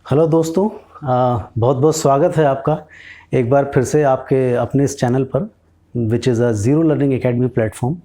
Hello दोस्तों, बहुत बहुत स्वागत है आपका एक बार फिर से आपके अपने इस चैनल पर which is a zero learning academy platform.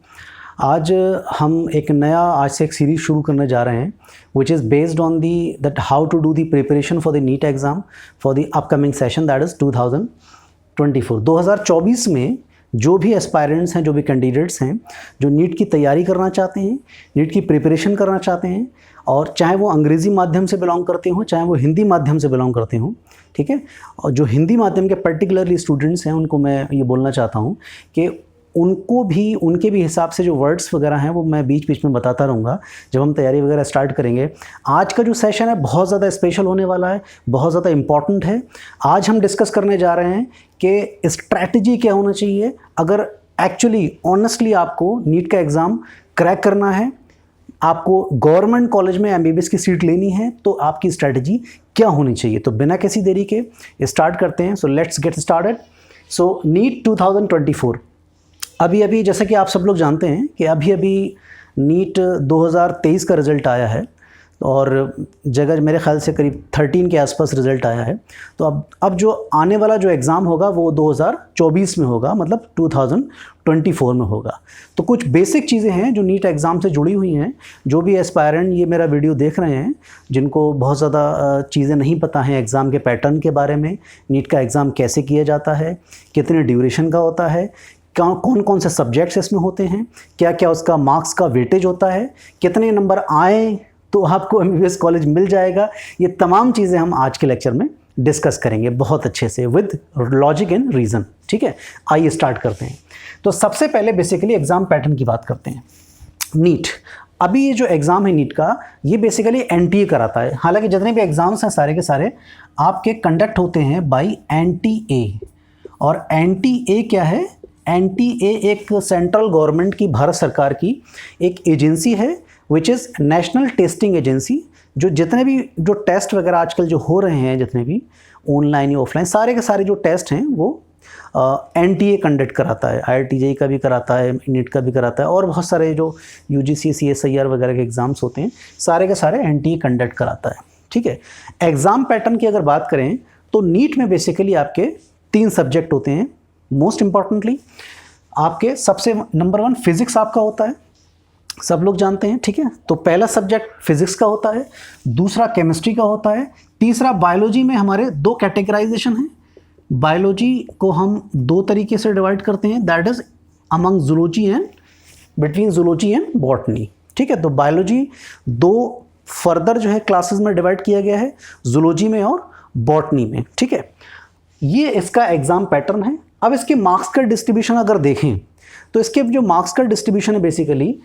आज हम एक नया आज से एक सीरीज़ शुरू करने जा रहे हैं which is based on the that how to do the preparation for the NEET exam for the upcoming session that is 2024 में जो भी एस्पायरेंट्स हैं, जो भी कैंडिडेट्स हैं, जो नीट की तैयारी करना चाहते हैं, नीट की प्रिपरेशन करना चाहते हैं, और चाहे वो अंग्रेज़ी माध्यम से बिलोंग करते हों, चाहे वो हिंदी माध्यम से बिलोंग करते हों, ठीक है। और जो हिंदी माध्यम के पर्टिकुलरली स्टूडेंट्स हैं, उनको मैं ये बोलना चाहता हूँ कि उनको भी उनके भी हिसाब से जो वर्ड्स वगैरह हैं वो मैं बीच बीच में बताता रहूँगा जब हम तैयारी वगैरह स्टार्ट करेंगे। आज का जो सेशन है बहुत ज़्यादा स्पेशल होने वाला है, बहुत ज़्यादा इम्पॉर्टेंट है। आज हम डिस्कस करने जा रहे हैं कि स्ट्रैटेजी क्या होना चाहिए अगर एक्चुअली ऑनेस्टली आपको नीट का एग्ज़ाम क्रैक करना है, आपको गवर्नमेंट कॉलेज में एमबीबीएस की सीट लेनी है, तो आपकी स्ट्रैटेजी क्या होनी चाहिए। तो बिना किसी देरी के स्टार्ट करते हैं। So let's get started. So NEET 2024 अभी जैसा कि आप सब लोग जानते हैं कि अभी नीट 2023 का रिज़ल्ट आया है और जगह मेरे ख्याल से करीब 13 के आसपास रिज़ल्ट आया है। तो अब जो आने वाला जो एग्ज़ाम होगा वो 2024 में होगा, मतलब 2024 में होगा। तो कुछ बेसिक चीज़ें हैं जो नीट एग्ज़ाम से जुड़ी हुई हैं। जो भी एस्पायरेंट ये मेरा वीडियो देख रहे हैं, जिनको बहुत ज़्यादा चीज़ें नहीं पता हैं एग्ज़ाम के पैटर्न के बारे में, नीट का एग्ज़ाम कैसे किया जाता है, कितने ड्यूरेशन का होता है, कौन कौन से सब्जेक्ट्स इसमें होते हैं, क्या क्या उसका मार्क्स का वेटेज होता है, कितने नंबर आए तो आपको एमबीबीएस कॉलेज मिल जाएगा, ये तमाम चीज़ें हम आज के लेक्चर में डिस्कस करेंगे बहुत अच्छे से विद लॉजिक एंड रीज़न। ठीक है, आइए स्टार्ट करते हैं। तो सबसे पहले बेसिकली एग्ज़ाम पैटर्न की बात करते हैं। नीट, अभी ये जो एग्ज़ाम है नीट का, ये बेसिकली एनटीए कराता है। हालांकि जितने भी एग्ज़ाम्स हैं सारे के सारे आपके कंडक्ट होते हैं बाई एनटीए। और एनटीए क्या है? एनटीए एक सेंट्रल गवर्नमेंट की, भारत सरकार की एक एजेंसी है which is national testing agency. जो जितने भी जो टेस्ट वगैरह आजकल जो हो रहे हैं, जितने भी ऑनलाइन या ऑफलाइन, सारे के सारे जो टेस्ट हैं वो एनटीए कंडक्ट कराता है। आईआईटी का भी कराता है, नीट का भी कराता है, और बहुत सारे जो यूजीसी सीएसआईआर वगैरह के एग्ज़ाम्स होते हैं सारे के सारे एनटीए कंडक्ट कराता है। ठीक है, एग्ज़ाम पैटर्न की अगर बात करें तो नीट में बेसिकली आपके 3 सब्जेक्ट होते हैं। मोस्ट इम्पॉर्टेंटली आपके सबसे नंबर 1 फिज़िक्स आपका होता है, सब लोग जानते हैं। ठीक है, तो पहला सब्जेक्ट फिज़िक्स का होता है, दूसरा केमिस्ट्री का होता है, तीसरा बायोलॉजी में हमारे 2 कैटेगराइजेशन हैं। बायोलॉजी को हम 2 तरीके से डिवाइड करते हैं, that is among zoology and between zoology and botany. ठीक है, तो बायोलॉजी 2 फर्दर जो है क्लासेस में डिवाइड किया गया है, जूलॉजी में और बॉटनी में। ठीक है, ये इसका एग्ज़ाम पैटर्न है। अब इसके मार्क्स का डिस्ट्रीब्यूशन अगर देखें तो इसके जो मार्क्स का डिस्ट्रीब्यूशन है बेसिकली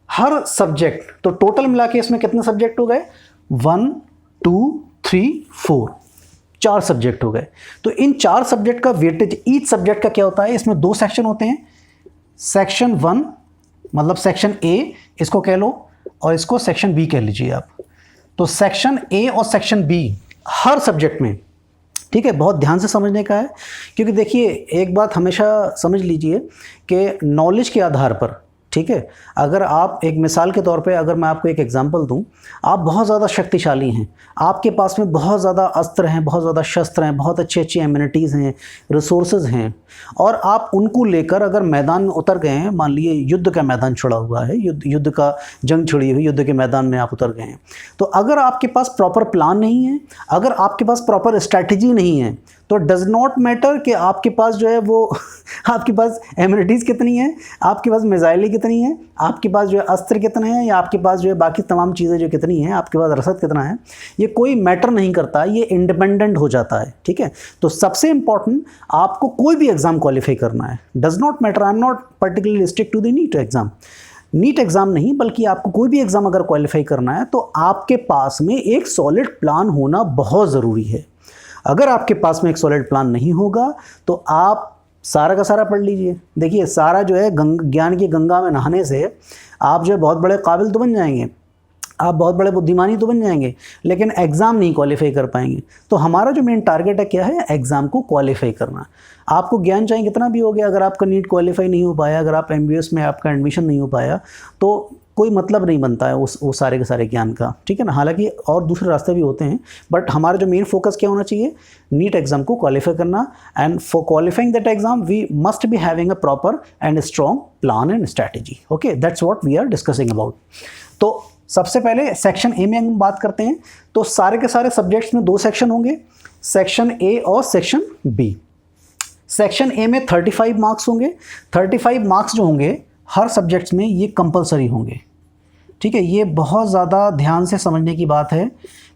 हर सब्जेक्ट, तो टोटल मिला के इसमें कितने सब्जेक्ट हो गए? 1 2 3 4, 4 सब्जेक्ट हो गए। तो इन 4 सब्जेक्ट का वेटेज ईच सब्जेक्ट का क्या होता है? इसमें 2 सेक्शन होते हैं। सेक्शन 1 मतलब सेक्शन ए इसको कह लो, और इसको सेक्शन बी कह लीजिए आप। तो सेक्शन ए और सेक्शन बी हर सब्जेक्ट में, ठीक है, बहुत ध्यान से समझने का है। क्योंकि देखिए एक बात हमेशा समझ लीजिए कि नॉलेज के आधार पर, ठीक है, अगर आप एक मिसाल के तौर पे अगर मैं आपको एक एग्जांपल दूं, आप बहुत ज़्यादा शक्तिशाली हैं, आपके पास में बहुत ज़्यादा अस्त्र हैं, बहुत ज़्यादा शस्त्र हैं, बहुत अच्छी अच्छी एम्यूनिटीज़ हैं, रिसोर्सेज हैं, और आप उनको लेकर अगर मैदान में उतर गए हैं, मान लिए युद्ध का मैदान छिड़ा हुआ है, युद्ध का जंग छिड़ी हुई, युद्ध के मैदान में आप उतर गए हैं, तो अगर आपके पास प्रॉपर प्लान नहीं है, अगर आपके पास प्रॉपर स्ट्रैटेजी नहीं है, तो डज़ नॉट मैटर कि आपके पास जो है वो आपके पास एम्यूनिटीज़ कितनी है, आपके पास मिसाइलें कितनी हैं, आपके पास जो है अस्त्र कितने हैं, या आपके पास जो है बाकी तमाम चीज़ें जो कितनी हैं, आपके पास रसद कितना है, ये कोई मैटर नहीं करता, ये इंडिपेंडेंट हो जाता है। ठीक है, तो सबसे इंपॉर्टेंट आपको कोई भी एग्ज़ाम क्वालिफाई करना है, does not matter, I am not particularly stick to the NEET exam, NEET exam नहीं बल्कि आपको कोई भी एग्ज़ाम अगर क्वालिफाई करना है तो आपके पास में एक सॉलिड प्लान होना बहुत ज़रूरी है। अगर आपके पास में एक सॉलिड प्लान नहीं होगा तो आप सारा का सारा पढ़ लीजिए, देखिए सारा जो है ज्ञान की गंगा में नहाने से आप जो है बहुत बड़े काबिल तो बन जाएंगे, आप बहुत बड़े बुद्धिमानी तो बन जाएंगे लेकिन एग्ज़ाम नहीं क्वालिफाई कर पाएंगे। तो हमारा जो मेन टारगेट है क्या है, एग्ज़ाम को क्वालिफाई करना। आपको ज्ञान चाहे कितना भी हो गया, अगर आपका नीट क्वालिफाई नहीं हो पाया, अगर आप MBBS में आपका एडमिशन नहीं हो पाया, तो कोई मतलब नहीं बनता है वो सारे के सारे ज्ञान का, ठीक है ना। हालांकि और दूसरे रास्ते भी होते हैं, बट हमारा जो मेन फोकस क्या होना चाहिए, नीट एग्ज़ाम को क्वालिफाई करना। And for qualifying that exam we must be having a proper and strong plan and strategy. Okay, that's what we are discussing about. तो सबसे पहले सेक्शन ए में हम बात करते हैं। तो सारे के सारे सब्जेक्ट्स में 2 सेक्शन होंगे, सेक्शन ए और सेक्शन बी। सेक्शन ए में 35 मार्क्स होंगे। 35 मार्क्स जो होंगे हर सब्जेक्ट्स में, ये कंपलसरी होंगे, ठीक है। ये बहुत ज़्यादा ध्यान से समझने की बात है,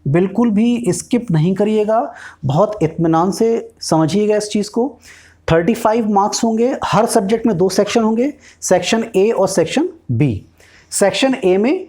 बिल्कुल भी स्किप नहीं करिएगा, बहुत इत्मीनान से समझिएगा इस चीज़ को। 35 मार्क्स होंगे, हर सब्जेक्ट में 2 सेक्शन होंगे, सेक्शन ए और सेक्शन बी। सेक्शन ए में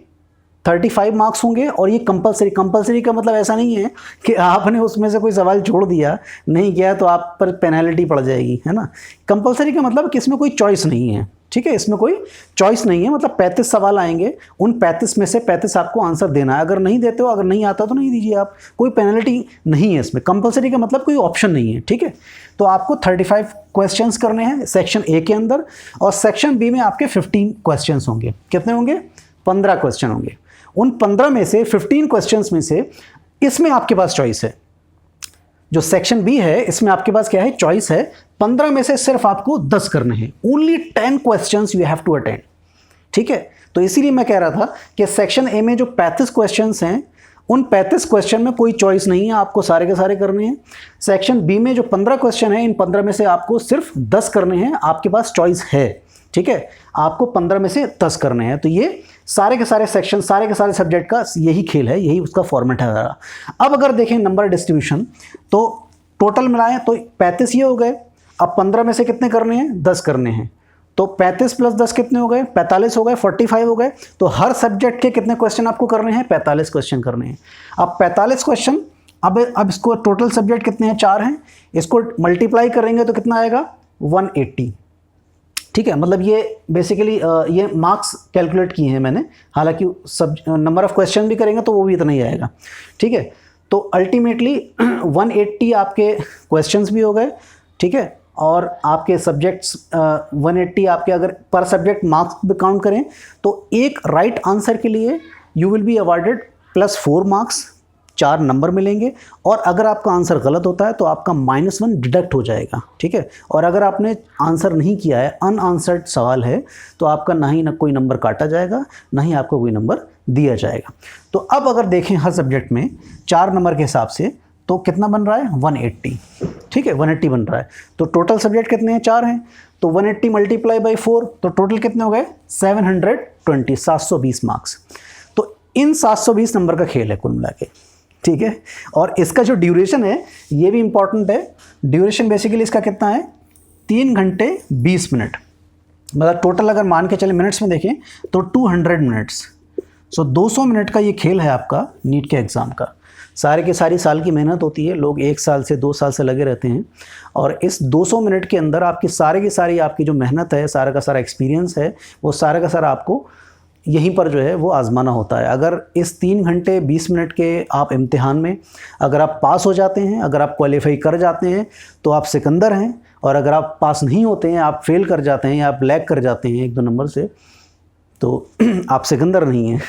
35 मार्क्स होंगे और ये कंपलसरी। कंपलसरी का मतलब ऐसा नहीं है कि आपने उसमें से कोई सवाल छोड़ दिया, नहीं किया तो आप पर पेनल्टी पड़ जाएगी, है ना। कंपलसरी का मतलब कि इसमें कोई चॉइस नहीं है, ठीक है, इसमें कोई चॉइस नहीं है। मतलब 35 सवाल आएंगे, उन 35 में से 35 आपको आंसर देना है। अगर नहीं देते हो, अगर नहीं आता तो नहीं दीजिए आप, कोई पेनल्टी नहीं है इसमें। कंपलसरी का मतलब कोई ऑप्शन नहीं है, ठीक है। तो आपको 35 क्वेश्चंस करने हैं सेक्शन ए के अंदर, और सेक्शन बी में आपके 15 क्वेश्चंस होंगे। कितने होंगे? 15 क्वेश्चन होंगे। उन 15 में से 15 क्वेश्चंस में से इसमें आपके पास चॉइस है। जो सेक्शन बी है इसमें आपके पास क्या है? चॉइस है। 15 में से सिर्फ आपको 10 करने हैं। Only 10 questions you have to attend, ठीक है। तो इसीलिए मैं कह रहा था कि सेक्शन ए में जो 35 क्वेश्चंस हैं, उन 35 क्वेश्चन में कोई चॉइस नहीं है, आपको सारे के सारे करने हैं। सेक्शन बी में जो 15 क्वेश्चन है, इन 15 में से आपको सिर्फ 10 करने हैं, आपके पास चॉइस है, ठीक है। आपको 15 में से 10 करने हैं। तो ये सारे के सारे सेक्शन, सारे के सारे सब्जेक्ट का यही खेल है, यही उसका फॉर्मेट है। अब अगर देखें नंबर डिस्ट्रीब्यूशन, तो टोटल मिलाएं तो 35 ये हो गए। अब 15 में से कितने करने हैं? 10 करने हैं। तो 35 + 10 कितने हो गए? 45 हो गए, 45 हो गए। तो हर सब्जेक्ट के कितने क्वेश्चन आपको करने हैं? 45 क्वेश्चन करने हैं। अब 45 क्वेश्चन, अब इसको टोटल सब्जेक्ट कितने हैं? 4 हैं। इसको मल्टीप्लाई करेंगे तो कितना आएगा? 180, ठीक है। मतलब ये बेसिकली ये मार्क्स कैलकुलेट किए हैं मैंने, हालांकि सब नंबर ऑफ क्वेश्चन भी करेंगे तो वो भी इतना ही आएगा, ठीक है। तो अल्टीमेटली 180 आपके क्वेश्चंस भी हो गए, ठीक है। और आपके सब्जेक्ट्स 180 आपके, अगर पर सब्जेक्ट मार्क्स भी काउंट करें तो एक राइट आंसर के लिए you will be awarded +4 marks, 4 number मिलेंगे। और अगर आपका आंसर गलत होता है तो आपका -1 डिडक्ट हो जाएगा, ठीक है। और अगर आपने आंसर नहीं किया है, अनआंसर्ड सवाल है, तो आपका ना कोई नंबर काटा जाएगा, ना ही आपको कोई नंबर दिया जाएगा। तो अब अगर देखें हर सब्जेक्ट में 4 नंबर के हिसाब से, तो कितना बन रहा है? 180, ठीक है, 180 बन रहा है। तो टोटल सब्जेक्ट कितने हैं? 4 हैं। तो 180 × 4, तो टोटल कितने हो गए? 720, 720 मार्क्स। तो इन 720 नंबर का खेल है कुल मिला के, ठीक है। और इसका जो ड्यूरेशन है ये भी इंपॉर्टेंट है। ड्यूरेशन बेसिकली इसका कितना है? 3 घंटे 20 मिनट। मतलब टोटल अगर मान के चले मिनट्स में देखें तो 200 मिनट्स। सो 200 मिनट का ये खेल है आपका नीट के एग्ज़ाम का। सारे के सारी साल की मेहनत होती है, लोग 1 साल से 2 साल से लगे रहते हैं, और इस 200 मिनट के अंदर आपकी सारे की सारी आपकी जो मेहनत है, सारा का सारा एक्सपीरियंस है, वो सारा का सारा आपको यहीं पर जो है वो आज़माना होता है। अगर इस 3 घंटे 20 मिनट के आप इम्तिहान में अगर आप पास हो जाते हैं, अगर आप क्वालिफाई कर जाते हैं, तो आप सिकंदर हैं। और अगर आप पास नहीं होते हैं, आप फेल कर जाते हैं या आप लैग कर जाते हैं 1-2 नंबर से, तो आप सिकंदर नहीं हैं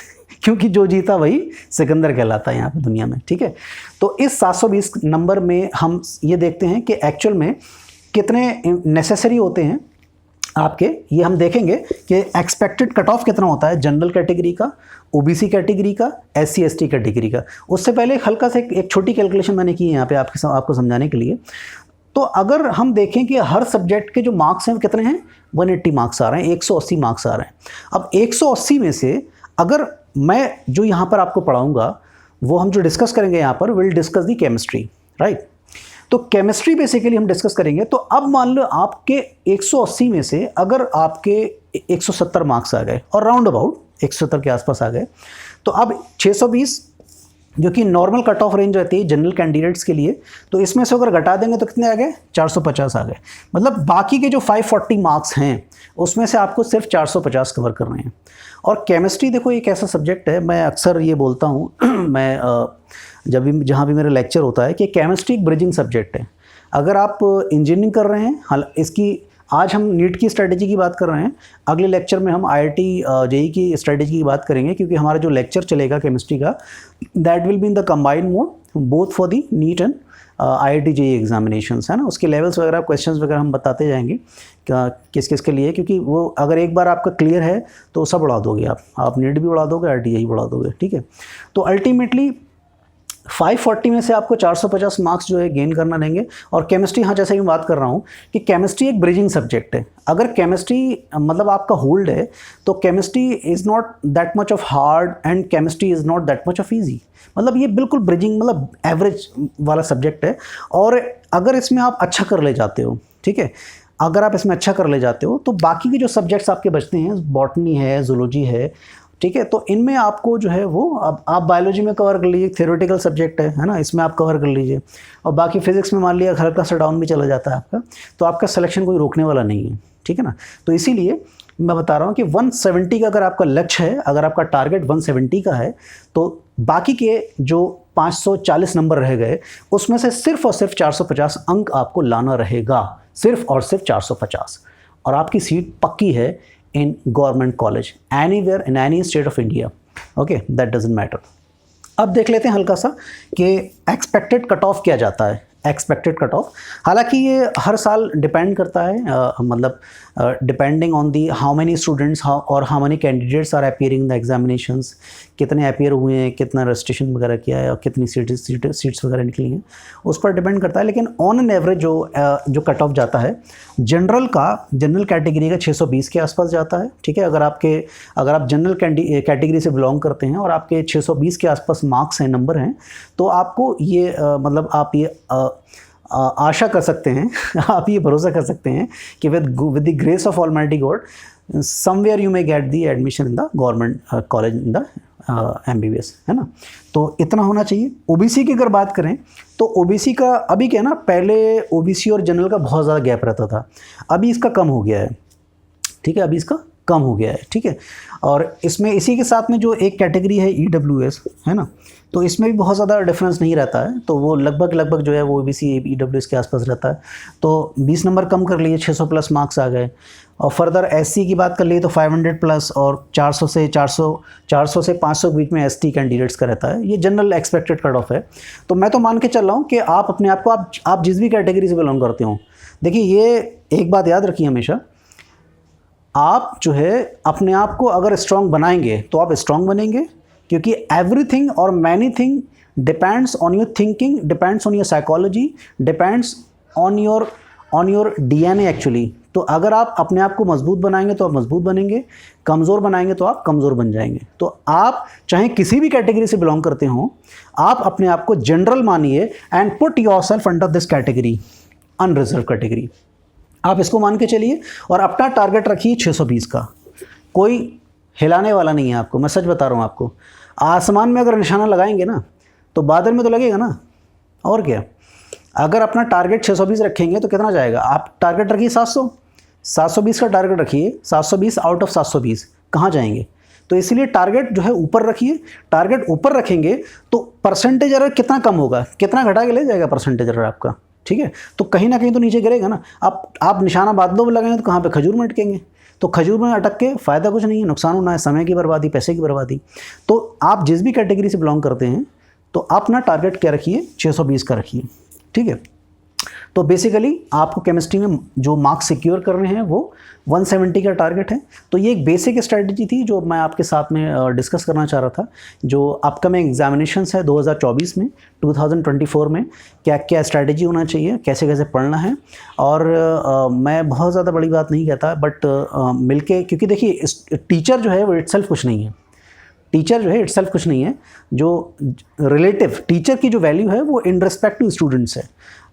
क्योंकि जो जीता वही सिकंदर कहलाता है यहाँ पे दुनिया में, ठीक है। तो इस 720 नंबर में हम ये देखते हैं कि एक्चुअल में कितने नेसेसरी होते हैं आपके। ये हम देखेंगे कि एक्सपेक्टेड कट ऑफ कितना होता है जनरल कैटेगरी का, ओबीसी कैटेगरी का, SC ST कैटेगरी का। उससे पहले हल्का से एक छोटी कैलकुलेशन मैंने की है यहाँ पे आपको समझाने के लिए। तो अगर हम देखें कि हर सब्जेक्ट के जो मार्क्स हैं कितने हैं? 180 मार्क्स आ रहे हैं, 180 मार्क्स आ रहे हैं। अब 180 में से अगर मैं जो यहाँ पर आपको पढ़ाऊँगा वो हम जो डिस्कस करेंगे यहाँ पर, will discuss the chemistry, right. तो केमिस्ट्री बेसिकली हम डिस्कस करेंगे। तो अब मान लो आपके 180 में से अगर आपके 170 मार्क्स आ गए, और राउंड अबाउट 170 के आसपास आ गए, तो अब 620 जो कि नॉर्मल कट ऑफ रेंज रहती है जनरल कैंडिडेट्स के लिए। तो इसमें से अगर घटा देंगे तो कितने आ गए, 450 आ गए। मतलब बाकी के जो 540 मार्क्स हैं उसमें से आपको सिर्फ 450 कवर करने हैं। और केमिस्ट्री देखो एक ऐसा सब्जेक्ट है, मैं अक्सर ये बोलता हूँ मैं जब भी जहाँ भी मेरा लेक्चर होता है कि केमिस्ट्री एक ब्रिजिंग सब्जेक्ट है। अगर आप इंजीनियरिंग कर रहे हैं, इसकी आज हम नीट की स्ट्रेटेजी की बात कर रहे हैं, अगले लेक्चर में हम IIT JEE की स्ट्रेटेजी की बात करेंगे, क्योंकि हमारा जो लेक्चर चलेगा केमिस्ट्री का that will be in the combined mode both for the neat and IIT JEE examinations, है ना। उसके लेवल्स वगैरह क्वेश्चंस वगैरह हम बताते जाएंगे किस किस के लिए, क्योंकि वो अगर एक बार आपका क्लियर है तो सब उड़ा दोगे आप नीट भी उड़ा दोगे, IIT JEE उड़ा दोगे, ठीक है। तो अल्टीमेटली 540 में से आपको 450 मार्क्स जो है गेन करना रहेंगे। और केमिस्ट्री, हाँ जैसे कि मैं बात कर रहा हूँ कि केमिस्ट्री एक ब्रिजिंग सब्जेक्ट है। अगर केमिस्ट्री मतलब आपका होल्ड है तो chemistry is not that much of hard and chemistry is not that much of easy. मतलब ये बिल्कुल ब्रिजिंग, मतलब एवरेज वाला सब्जेक्ट है। और अगर इसमें आप अच्छा कर ले जाते हो, ठीक है, अगर आप इसमें अच्छा कर ले जाते हो तो बाकी के जो सब्जेक्ट्स आपके बचते हैं, बॉटनी है, जूलॉजी है, ठीक है, तो इनमें आपको जो है वो अब आप बायोलॉजी में कवर कर लीजिए, थ्योरेटिकल सब्जेक्ट है ना, इसमें आप कवर कर लीजिए। और बाकी फिजिक्स में मान लिया हल्का सा डाउन भी चला जाता है आपका, तो आपका सिलेक्शन कोई रोकने वाला नहीं है, ठीक है ना। तो इसीलिए मैं बता रहा हूँ कि 170 का अगर आपका लक्ष्य है, अगर आपका टारगेट 170 का है, तो बाकी के जो 540 नंबर रह गए उसमें से सिर्फ और सिर्फ 450 अंक आपको लाना रहेगा, सिर्फ और सिर्फ 450, और आपकी सीट पक्की है in government college anywhere in any state of India, okay, that doesn't matter। अब देख लेते हैं हल्का सा कि एक्सपेक्टेड कट ऑफ क्या जाता है। एक्सपेक्टेड कट ऑफ, हालांकि ये हर साल डिपेंड करता है, मतलब depending on the how many students और how many candidates are appearing in the examinations, कितने अपीयर हुए हैं, कितना रजिस्ट्रेशन वगैरह किया है और कितनी सीट्स वगैरह निकली हैं, उस पर डिपेंड करता है। लेकिन ऑन एन एवरेज जो कट ऑफ जाता है जनरल कैटेगरी का 620 के आसपास जाता है, ठीक है। अगर आप जनरल कैटेगरी से बिलोंग करते हैं और आपके 620 के आसपास मार्क्स हैं, नंबर हैं, तो आपको ये मतलब आप ये आशा कर सकते हैं आप ये भरोसा कर सकते हैं कि with the grace of almighty God somewhere you may get the admission in the government college in the MBBS, है ना। तो इतना होना चाहिए। OBC की अगर बात करें तो OBC का अभी क्या है ना, पहले OBC और जनरल का बहुत ज़्यादा गैप रहता था, अभी इसका कम हो गया है, ठीक है, अभी इसका कम हो गया है, ठीक है। और इसमें इसी के साथ में जो एक कैटेगरी है EWS, है ना, तो इसमें भी बहुत ज़्यादा डिफरेंस नहीं रहता है, तो वो लगभग जो है वो OBC EWS के आसपास रहता है। तो 20 नंबर कम कर लिए, 600 प्लस मार्क्स आ गए। और फर्दर SC की बात कर लिए तो 500 प्लस, और 400 से 500 के बीच में ST कैंडिडेट्स का रहता है। ये जनरल एक्सपेक्टेड कट ऑफ है। तो मैं तो मान के चल रहा हूँ कि आप अपने आप को आप जिस भी कैटेगरी से बिलोंग करते हो, देखिए ये एक बात याद रखिए हमेशा, आप जो है अपने आप को अगर स्ट्रॉन्ग बनाएंगे तो आप स्ट्रॉन्ग बनेंगे, क्योंकि एवरीथिंग और many thing depends on your thinking, depends on your psychology, depends on your DNA actually. तो अगर आप अपने आप को मजबूत बनाएंगे तो आप मजबूत बनेंगे, कमज़ोर बनाएंगे तो आप कमज़ोर बन जाएंगे। तो आप चाहे किसी भी कैटेगरी से बिलोंग करते हो, आप अपने आप को जनरल मानिए and put yourself under this category, unreserved category. आप इसको मान के चलिए और अपना टारगेट रखिए 620 का। कोई हिलाने वाला नहीं है आपको, मैं सच बता रहा हूँ आपको। आसमान में अगर निशाना लगाएंगे ना तो बादल में तो लगेगा ना, और क्या। अगर अपना टारगेट 620 रखेंगे तो कितना जाएगा, आप टारगेट रखिए 720 का टारगेट रखिए, 720 आउट ऑफ 720 कहाँ जाएंगे। तो इसलिए टारगेट जो है ऊपर रखिए। टारगेट ऊपर रखेंगे तो परसेंटेज एरर कितना कम होगा, कितना घटा के ले जाएगा परसेंटेज एरर आपका, ठीक है। तो कहीं ना कहीं तो नीचे गिरेगा ना। आप निशाना बादलों में लगाएंगे तो कहाँ पे, खजूर में अटकेंगे। तो खजूर में अटक के फ़ायदा कुछ नहीं है, नुकसान होना है, समय की बर्बादी, पैसे की बर्बादी। तो आप जिस भी कैटेगरी से बिलोंग करते हैं तो आप ना टारगेट क्या रखिए, 620 का रखिए, ठीक है। तो बेसिकली आपको केमिस्ट्री में जो मार्क्स सिक्योर करने हैं वो 170 का टारगेट है। तो ये एक बेसिक स्ट्रेटजी थी जो मैं आपके साथ में डिस्कस करना चाह रहा था। जो अपकमिंग एग्जामिनेशंस है 2024 में, 2024 में क्या क्या स्ट्रेटजी होना चाहिए, कैसे कैसे पढ़ना है। और मैं बहुत ज़्यादा बड़ी बात नहीं कहता, बट मिलके, क्योंकि देखिए टीचर जो है वो इटसेल्फ कुछ नहीं है, टीचर जो है इटसेल्फ कुछ नहीं है, जो रिलेटिव टीचर की जो वैल्यू है वो इन रिस्पेक्ट टू स्टूडेंट्स है।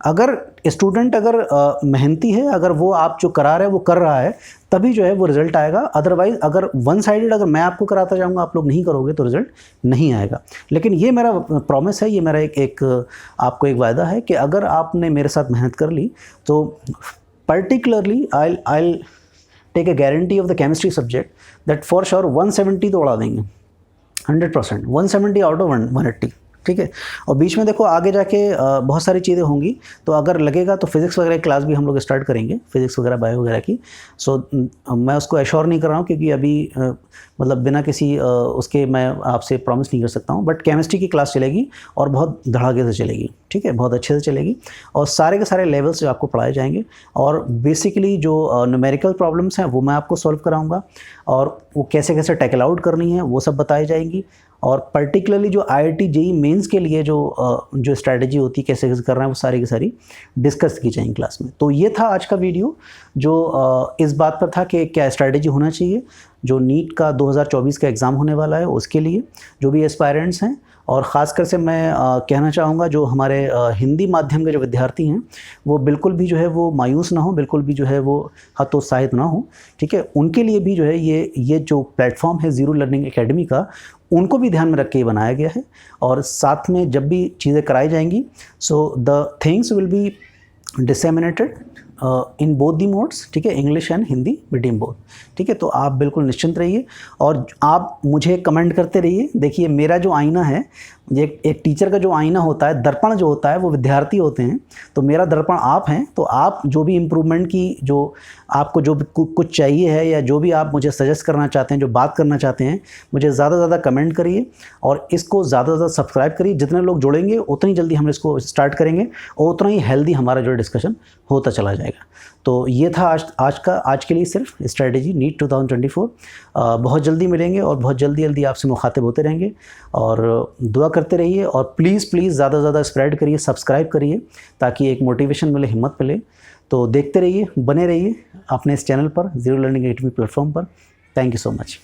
अगर स्टूडेंट अगर मेहनती है, अगर वो आप जो करा रहे हैं वो कर रहा है, तभी जो है वो रिज़ल्ट आएगा। अदरवाइज़ अगर वन साइडेड अगर मैं आपको कराता जाऊँगा, आप लोग नहीं करोगे तो रिज़ल्ट नहीं आएगा। लेकिन ये मेरा प्रॉमिस है, ये मेरा एक आपको एक वायदा है कि अगर आपने मेरे साथ मेहनत कर ली तो particularly I take a guarantee of the chemistry subject that for sure 170 तो उड़ा देंगे 100%, 170 आउट ऑफ 180, ठीक है। और बीच में देखो आगे जाके बहुत सारी चीज़ें होंगी, तो अगर लगेगा तो फिज़िक्स वगैरह की क्लास भी हम लोग स्टार्ट करेंगे, फिज़िक्स वगैरह बायो वगैरह की। सो मैं उसको एश्योर नहीं कर रहा हूँ क्योंकि अभी मतलब बिना किसी उसके मैं आपसे प्रॉमिस नहीं कर सकता हूँ। बट केमिस्ट्री की क्लास चलेगी और बहुत धड़ाके से चलेगी, ठीक है, बहुत अच्छे से चलेगी। और सारे के सारे लेवल्स जो आपको पढ़ाए जाएंगे, और बेसिकली जो न्यूमेरिकल प्रॉब्लम्स हैं वो मैं आपको सॉल्व कराऊँगा, और वो कैसे कैसे टैकल आउट करनी है वो सब बताई जाएंगी। और पर्टिकुलरली जो IIT JEE मेंस के लिए जो स्ट्रैटेजी होती है कैसे कैसे करना है वो सारी की सारी डिस्कस की जाएंगी क्लास में। तो ये था आज का वीडियो जो इस बात पर था कि क्या स्ट्रैटेजी होना चाहिए जो नीट का 2024 का एग्ज़ाम होने वाला है उसके लिए, जो भी एस्पायरेंट्स हैं। और ख़ासकर से मैं कहना चाहूँगा जो हमारे हिंदी माध्यम के जो विद्यार्थी हैं वो बिल्कुल भी जो है वो मायूस ना हो, बिल्कुल भी जो है वो हतोत्साहित ना हो, ठीक है। उनके लिए भी जो है ये जो प्लेटफॉर्म है ज़ीरो लर्निंग एकेडमी का, उनको भी ध्यान में रख के ये बनाया गया है। और साथ में जब भी चीज़ें कराई जाएंगी, so the things will be disseminated in both the modes, ठीक है, English and Hindi medium both, ठीक है। तो आप बिल्कुल निश्चिंत रहिए और आप मुझे कमेंट करते रहिए। देखिए मेरा जो आईना है, ये एक टीचर का जो आईना होता है, दर्पण जो होता है वो विद्यार्थी होते हैं, तो मेरा दर्पण आप हैं। तो आप जो भी इम्प्रूवमेंट की जो आपको जो भी कुछ चाहिए है या जो भी आप मुझे सजेस्ट करना चाहते हैं, जो बात करना चाहते हैं, मुझे ज़्यादा से ज़्यादा कमेंट करिए और इसको ज़्यादा से ज़्यादा सब्सक्राइब करिए। जितने लोग जुड़ेंगे उतनी जल्दी हम इसको स्टार्ट करेंगे और उतना ही हेल्दी हमारा जो डिस्कशन होता चला जाएगा। तो ये था आज के लिए सिर्फ स्ट्रैटेजी नीट 2024। बहुत जल्दी मिलेंगे और बहुत जल्दी आपसे मुखातिब होते रहेंगे। और दुआ करते रहिए और प्लीज़ ज़्यादा से ज़्यादा स्प्रेड करिए, सब्सक्राइब करिए ताकि एक मोटिवेशन मिले, हिम्मत मिले। तो देखते रहिए, बने रहिए अपने इस चैनल पर, ज़ीरो लर्निंग एकेडमी प्लेटफॉर्म पर। Thank you so much.